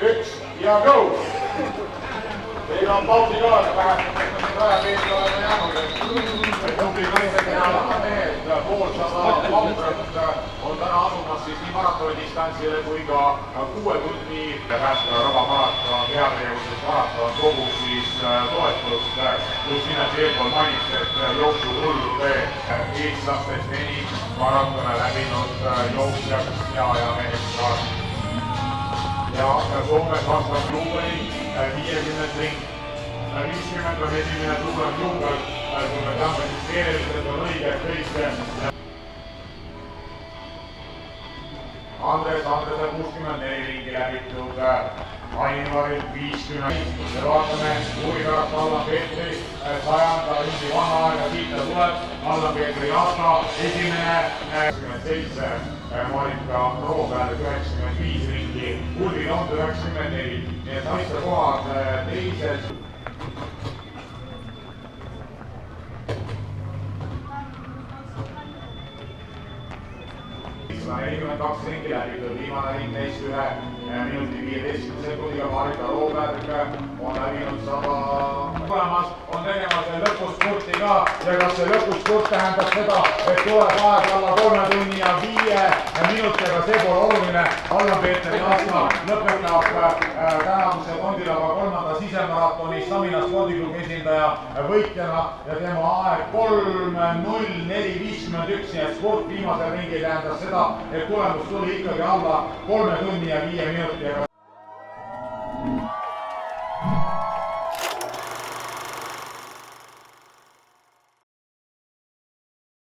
üks ja go! Teil on pausi ka, aga vähemalt rajapeetud oleme jäänud. Tubli kaitsekena mehed, poolsada vautrat on täna asumas siis nii maratonidistantsile kui ka 6 tunni päästva rabamaraton heategevuses maraton kogus siis toetust. Just nimelt eelpool mainis, et jooksu hullude eestlastest enim maratone läbinud jooksjaks ja meheks ka. Ja Soomes vastab Ruubeni 50 ring. 50 on esimene suurem juubel, kui me teame, siis keeleliselt on õige kõik. Andrese 64 ringi läbitud, Ainvaril 50. Ja vaatame huvi pärast Allan Peetri 100. ringi vaheaega, siit ta tuleb. Allan Peetri aasta esimene 97, Marika Roopeal 95 ringi, Ulril on 94. Nii et naiste kohad teised. 42 ringi läbitud, viimane ring neist 1 minuti 15 sekundiga. Marika Rooberg on läbinud 100 tulemas, on tegemas lõpuspurti ka ja kas see lõpuspurt tähendab seda, et tuleb aeg alla 3 tunni ja 5 minutiga, see pole oluline. Allan Peetri aasta lõpetab tänavuse Kondilaba 3. sisemaratoni Stamina spordiklubi esindaja võitjana ja tema aeg 3:04:51, nii et sport viimasel ringil tähendas seda, et tulemus tuli ikkagi alla 3 tunni ja 5 minutiga.